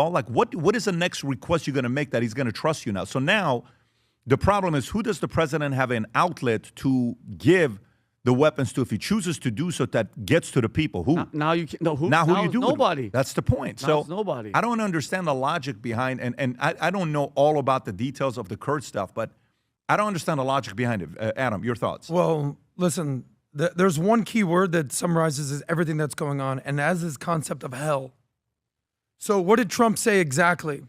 Like, what is the next request you're going to make that he's going to trust you now? So now the problem is, who does the president have an outlet to give the weapons to if he chooses to do so that gets to the people? Who? Now you can't. No, who? Now who you do nobody. it with? That's the point. Now so it's nobody. I don't understand the logic behind, and I don't know all about the details of the Kurd stuff, but I don't understand the logic behind it. Adam, your thoughts? Well, listen, there's one key word that summarizes everything that's going on, and that's this concept of hell. So what did Trump say exactly?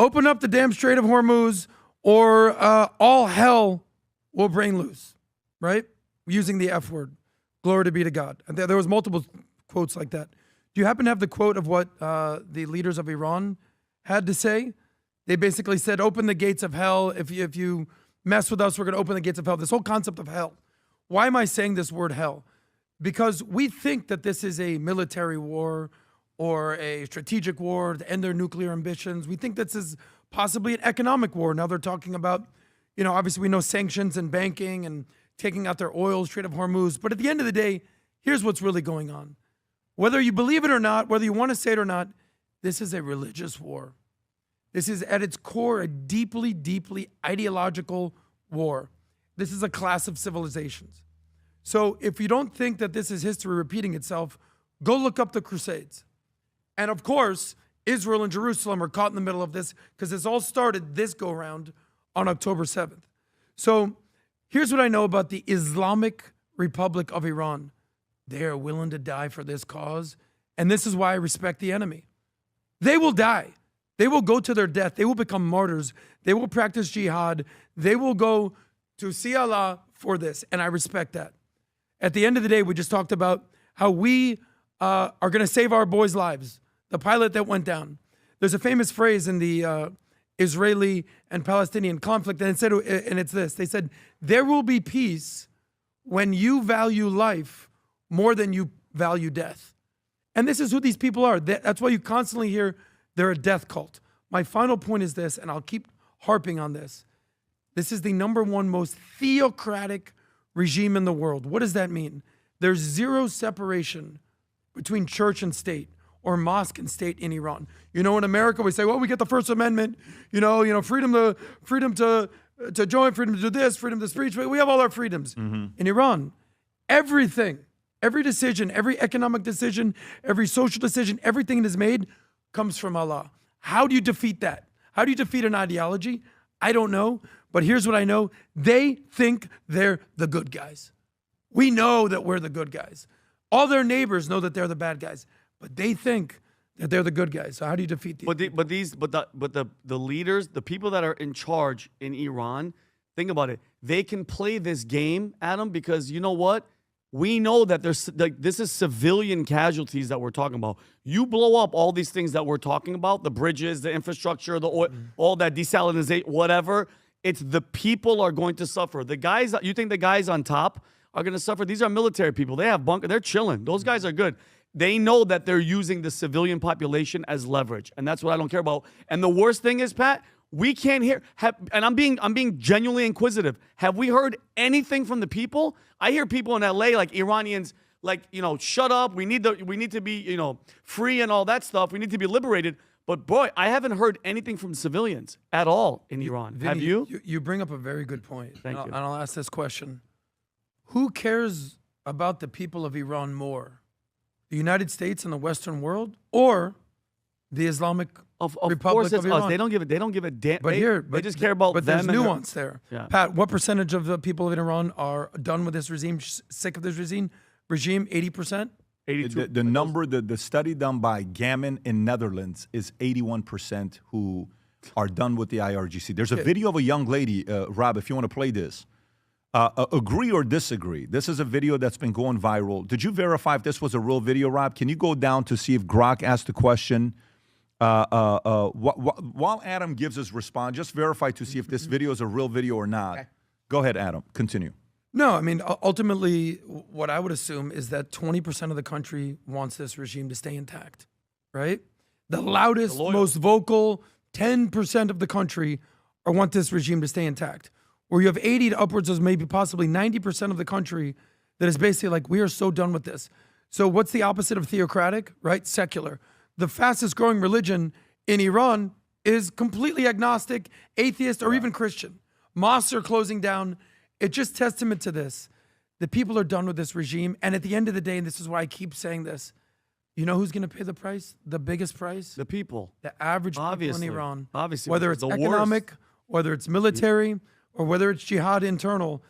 Open up the damn Strait of Hormuz, or all hell will break loose, right? Using the F word. Glory be to God. And there was multiple quotes like that. Do you happen to have the quote of what the leaders of Iran had to say? They basically said, open the gates of hell. If you mess with us, we're going to open the gates of hell. This whole concept of hell. Why am I saying this word hell? Because we think that this is a military war or a strategic war to end their nuclear ambitions. We think this is possibly an economic war. Now they're talking about, obviously we know sanctions and banking and taking out their oil, Strait of Hormuz. But at the end of the day, here's what's really going on. Whether you believe it or not, whether you want to say it or not, this is a religious war. This is at its core a deeply, deeply ideological war. This is a clash of civilizations. So if you don't think that this is history repeating itself, go look up the Crusades. And of course, Israel and Jerusalem are caught in the middle of this because this all started this go-round on October 7th. So here's what I know about the Islamic Republic of Iran. They are willing to die for this cause, and this is why I respect the enemy. They will die. They will go to their death. They will become martyrs. They will practice jihad. They will go to see Allah for this, and I respect that. At the end of the day, we just talked about how we are going to save our boys' lives. The pilot that went down. There's a famous phrase in the Israeli and Palestinian conflict, and it's this. They said, there will be peace when you value life more than you value death. And this is who these people are. That's why you constantly hear they're a death cult. My final point is this, and I'll keep harping on this. This is the #1 most theocratic regime in the world. What does that mean? There's zero separation between church and state, or mosque and state in Iran. In America, we say, well, we get the First Amendment, freedom to join, freedom to do this, freedom to speech. We have all our freedoms. Mm-hmm. In Iran, everything, every decision, every economic decision, every social decision, everything that is made comes from Allah. How do you defeat that? How do you defeat an ideology? I don't know, but here's what I know. They think they're the good guys. We know that we're the good guys. All their neighbors know that they're the bad guys. But they think that they're the good guys. So how do you defeat these? But the leaders, the people that are in charge in Iran, think about it. They can play this game, Adam, because you know what? We know that this is civilian casualties that we're talking about. You blow up all these things that we're talking about, the bridges, the infrastructure, the oil, all that desalinization, whatever. It's the people are going to suffer. The guys, you think the guys on top are going to suffer? These are military people. They have bunker. They're chilling. Those guys are good. They know that they're using the civilian population as leverage, and that's what I don't care about. And the worst thing is, Pat, we can't hear. And I'm being genuinely inquisitive. Have we heard anything from the people? I hear people in LA, like Iranians, shut up. We need to be, free and all that stuff. We need to be liberated. But boy, I haven't heard anything from civilians at all in Iran. Vinny, have you? You bring up a very good point. Thank you. And I'll ask this question: who cares about the people of Iran more? The United States and the Western world, or the Islamic Republic of Iran? Us. They don't give a damn. But they just care about but them. But there's nuance there. Yeah. Pat, what percentage of the people in Iran are done with this regime, sick of this regime? 80%? 82. The number, the study done by Gammon in Netherlands is 81% who are done with the IRGC. There's a video of a young lady, Rob, if you want to play this. Agree or disagree? This is a video that's been going viral. Did you verify if this was a real video, Rob? Can you go down to see if Grok asked the question? While Adam gives his response, just verify to see if this video is a real video or not. Okay. Go ahead, Adam. Continue. No, I mean, ultimately, what I would assume is that 20% of the country wants this regime to stay intact, right? The loudest, most vocal 10% of the country want this regime to stay intact. Where you have 80 to upwards of maybe possibly 90% of the country that is basically like, we are so done with this. So what's the opposite of theocratic, right? Secular. The fastest growing religion in Iran is completely agnostic, atheist, or even Christian. Mosques are closing down. It's just testament to this. The people are done with this regime. And at the end of the day, and this is why I keep saying this, you know who's going to pay the price? The biggest price? The people. The average people Obviously. in Iran. Obviously. Whether it's The economic, worst. whether it's military, or whether it's jihad internal,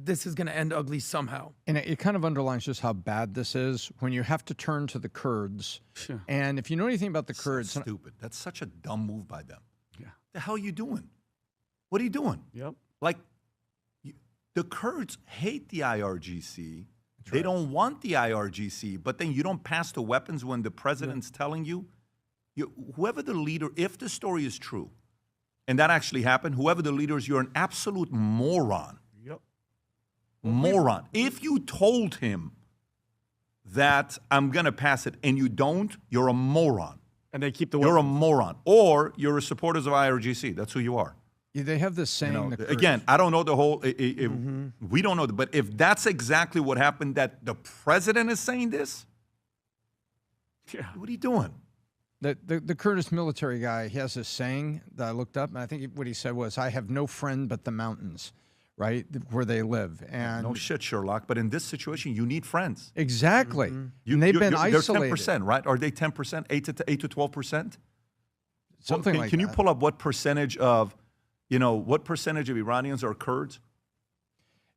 this is going to end ugly somehow. And it kind of underlines just how bad this is when you have to turn to the Kurds. Sure. And if you know anything about the Kurds, Stupid. That's such a dumb move by them. Yeah. The hell are you doing? What are you doing? Yep. Like, the Kurds hate the IRGC. They don't want the IRGC, but then you don't pass the weapons when the president's telling you. Whoever the leader, if the story is true, and that actually happened, whoever the leader is, you're an absolute moron. Yep. Moron. If you told him that I'm going to pass it and you don't, you're a moron. And they keep the You're a weapons. moron. Or you're a supporter of IRGC. That's who you are. they have this saying. You know, the Kurds- again, I don't know the whole. We don't know, but if that's exactly what happened, that the president is saying this, Yeah. what are you doing? The Kurdish military guy, he has this saying that I looked up, and I think what he said was, "I have no friend but the mountains," right, where they live. And No shit, Sherlock. But in this situation, you need friends. exactly, and they've been They're isolated. 10%, right? Are they 10%? 8 to 12%? Something can, like can that. you pull up what percentage of, what percentage of Iranians are Kurds?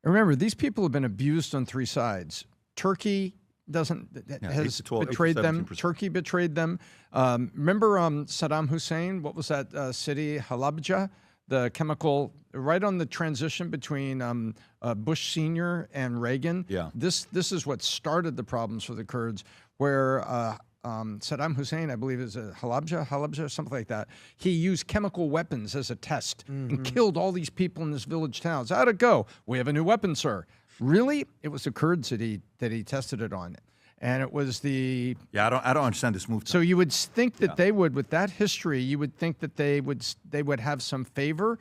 Remember, these people have been abused on three sides. Turkey has 8 to 12, betrayed them. 17%. Turkey betrayed them. Remember Saddam Hussein? What was that city? Halabja, the chemical, right on the transition between Bush Sr. and Reagan. Yeah. This is what started the problems for the Kurds, where Saddam Hussein, I believe, is Halabja, something like that. He used chemical weapons as a test and killed all these people in this village town. So how'd it go? We have a new weapon, sir. Really? It was the Kurds that he tested it on, and it was the. Yeah, I don't understand this move. So you would think that they would, with that history, you would think that they would have some favor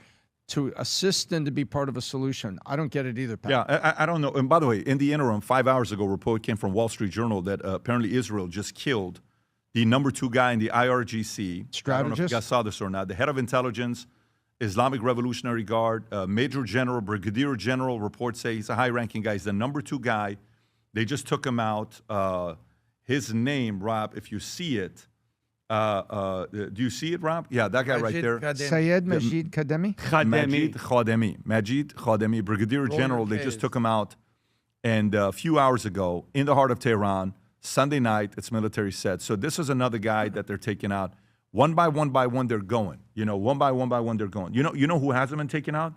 to assist and to be part of a solution. I don't get it either, Pat. Yeah, I don't know. And by the way, in the interim, 5 hours ago, a report came from Wall Street Journal that apparently Israel just killed the number 2 guy in the IRGC. I don't know if you Strategist? guys saw this or not. The head of intelligence, Islamic Revolutionary Guard, Major General, Brigadier General, reports say he's a high-ranking guy. He's the number 2 guy. They just took him out. His name, Rob, if you see it, do you see it, Rob? Yeah, that guy right there. Sayed Majid Kademi? Majid Khademi, Brigadier General. They just took him out. And a few hours ago, in the heart of Tehran, Sunday night, its military said. So this is another guy that they're taking out. One by one, they're going. One by one, they're going. You know who hasn't been taken out?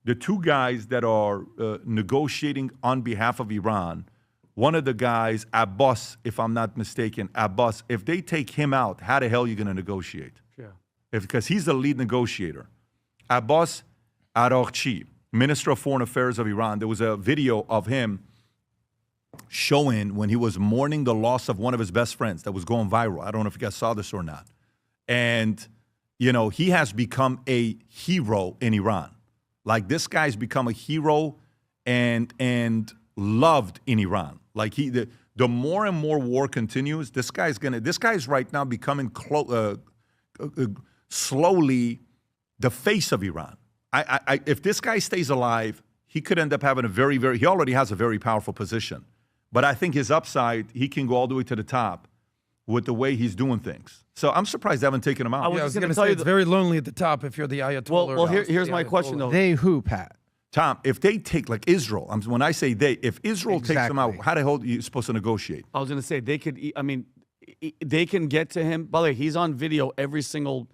The 2 guys that are negotiating on behalf of Iran. One of the guys, Abbas, if I'm not mistaken, Abbas, if they take him out, how the hell are you going to negotiate? Yeah. Because he's the lead negotiator. Abbas Araghchi, Minister of Foreign Affairs of Iran, there was a video of him showing when he was mourning the loss of one of his best friends that was going viral. I don't know if you guys saw this or not. And, he has become a hero in Iran. Like, this guy's become a hero and loved in Iran. Like, the more and more war continues, this guy's right now becoming slowly the face of Iran. If this guy stays alive, he could end up having he already has a very powerful position. But I think his upside, he can go all the way to the top with the way he's doing things. So I'm surprised they haven't taken him out. I was Yeah, I just was gonna going to tell say you it's very lonely at the top if you're the Ayatollah. Well, here's my question, though. They who, Pat? Tom, if they take, like Israel, when I say they, if Israel takes them out, Exactly. how the hell are you supposed to negotiate? I was going to say they could. They can get to him. By the way, he's on video every single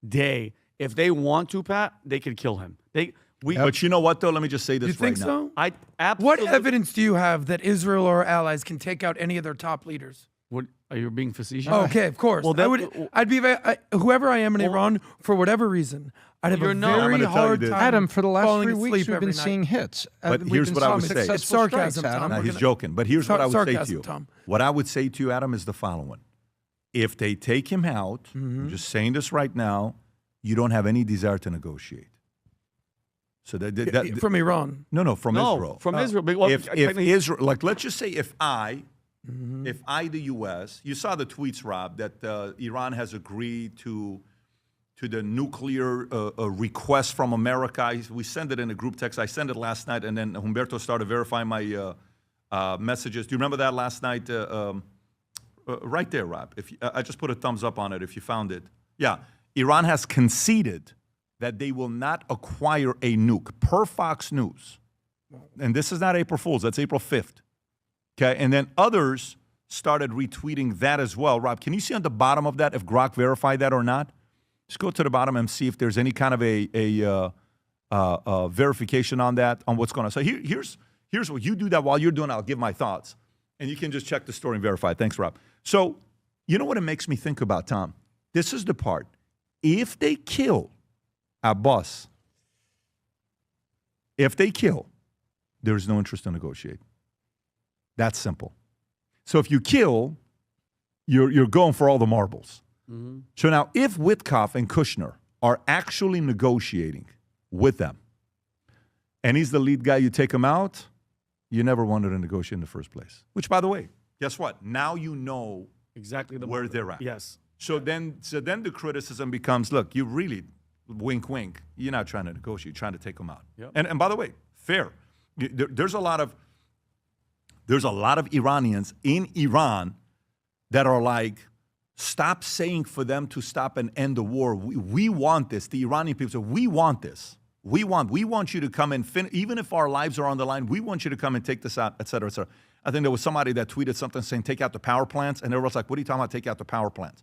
day. If they want to, Pat, they could kill him. But you know what, though? Let me just say this You think right now. so? I What absolutely. evidence do you have that Israel or allies can take out any of their top leaders? What, are you being facetious? Oh, okay, of course. Well, I'd be whoever I am in Iran for whatever reason. I'd have a You're not- I'm very gonna tell you hard this. time. Adam, for the last falling 3 weeks, asleep we've every been night. seeing hits. But We've here's been what I would seeing say. It's successful sarcasm, strikes, Adam. Tom. Now, We're he's gonna- joking, but here's what I would say to sarcasm, you. Tom. What I would say to you, Adam, is the following. If they take him out, I'm just saying this right now, you don't have any desire to negotiate. So From Iran. no, from No, Israel. from Israel. Well, If technically- Israel, like, let's just say if I if I, the U.S., you saw the tweets, Rob, that Iran has agreed to the nuclear request from America. We send it in a group text. I sent it last night, and then Humberto started verifying my messages. Do you remember that last night? Right there, Rob. I just put a thumbs up on it if you found it. Yeah, Iran has conceded that they will not acquire a nuke, per Fox News. And this is not April Fool's, that's April 5th. Okay, and then others started retweeting that as well. Rob, can you see on the bottom of that if Grok verified that or not? Just go to the bottom and see if there's any kind of a verification on that, on what's going on. So here's what you do that while you're doing it, I'll give my thoughts. And you can just check the story and verify. Thanks, Rob. So you know what it makes me think about, Tom? This is the part. If they kill Abbas, if they kill, there's no interest to negotiate. That's simple. So if you kill, you're going for all the marbles. Mm-hmm. So now if Witkoff and Kushner are actually negotiating with them, and he's the lead guy, you take him out, you never wanted to negotiate in the first place. Which, by the way, guess what? Now you know exactly where they're at. Yes. So then the criticism becomes, look, you really, wink, wink, you're not trying to negotiate, you're trying to take them out. Yep. And by the way, fair. There's a lot of Iranians in Iran that are like, stop saying for them to stop and end the war. We want this. The Iranian people say, we want this. We want you to come and even if our lives are on the line, we want you to come and take this out, et cetera, et cetera. I think there was somebody that tweeted something saying, take out the power plants. And everyone's like, what are you talking about, take out the power plants?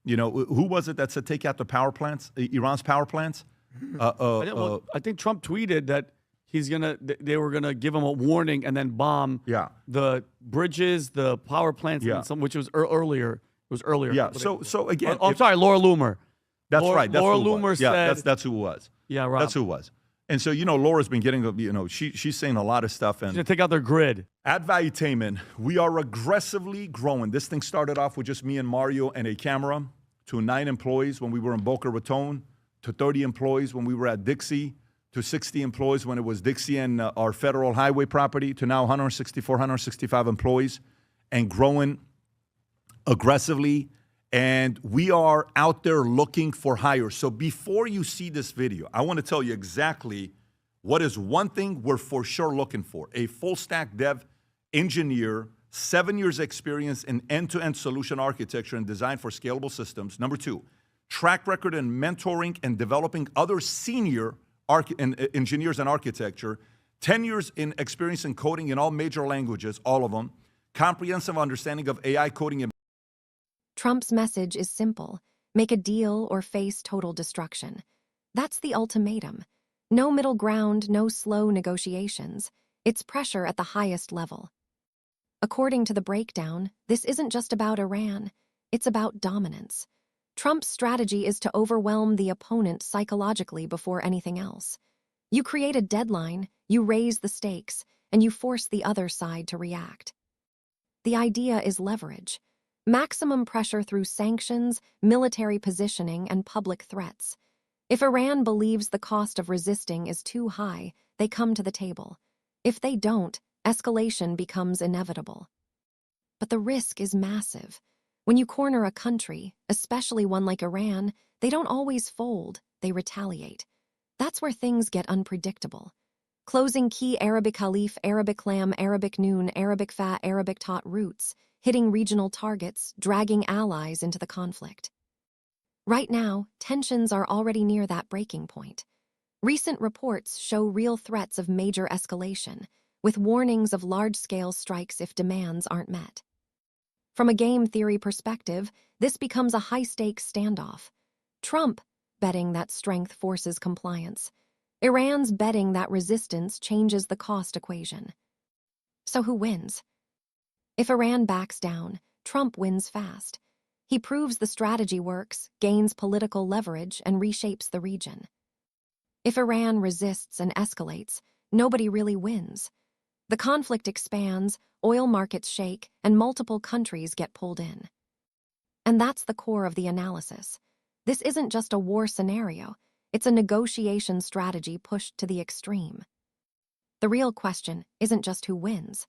You know, who was it that said take out the power plants, Iran's power plants? I think Trump tweeted that they were gonna give him a warning and then bomb the bridges, the power plants, and which was earlier. It was earlier. Yeah. So again, I'm sorry, Laura Loomer. That's right. That's Laura who it was. Loomer said. That's who it was. Yeah, right. That's who it was. And so, you know, Laura's been getting, you know, she's saying a lot of stuff. And she's gonna take out their grid. At Valuetainment, we are aggressively growing. This thing started off with just me and Mario and a camera, to 9 employees when we were in Boca Raton, to 30 employees when we were at Dixie, to 60 employees when it was Dixie and our federal highway property, to now 164, 165 employees, and growing aggressively. And we are out there looking for hires. So before you see this video, I want to tell you exactly what is one thing we're for sure looking for. A full stack dev engineer, 7 years experience in end-to-end solution architecture and design for scalable systems. Number 2, track record in mentoring and developing other senior engineers in architecture. 10 years in experience in coding in all major languages, all of them. Comprehensive understanding of AI coding and Trump's message is simple. Make a deal or face total destruction. That's the ultimatum. No middle ground, no slow negotiations. It's pressure at the highest level. According to the breakdown, this isn't just about Iran. It's about dominance. Trump's strategy is to overwhelm the opponent psychologically before anything else. You create a deadline, you raise the stakes, and you force the other side to react. The idea is leverage. Maximum pressure through sanctions, military positioning, and public threats. If Iran believes the cost of resisting is too high, they come to the table. If they don't, escalation becomes inevitable. But the risk is massive. When you corner a country, especially one like Iran, they don't always fold, they retaliate. That's where things get unpredictable. Closing key Arabic Khalif, Arabic Lam, Arabic Noon, Arabic Fa, Arabic Tot routes, hitting regional targets, dragging allies into the conflict. Right now, tensions are already near that breaking point. Recent reports show real threats of major escalation, with warnings of large-scale strikes if demands aren't met. From a game theory perspective, this becomes a high-stakes standoff. Trump betting that strength forces compliance. Iran's betting that resistance changes the cost equation. So who wins? If Iran backs down, Trump wins fast. He proves the strategy works, gains political leverage, and reshapes the region. If Iran resists and escalates, nobody really wins. The conflict expands, oil markets shake, and multiple countries get pulled in. And that's the core of the analysis. This isn't just a war scenario, it's a negotiation strategy pushed to the extreme. The real question isn't just who wins,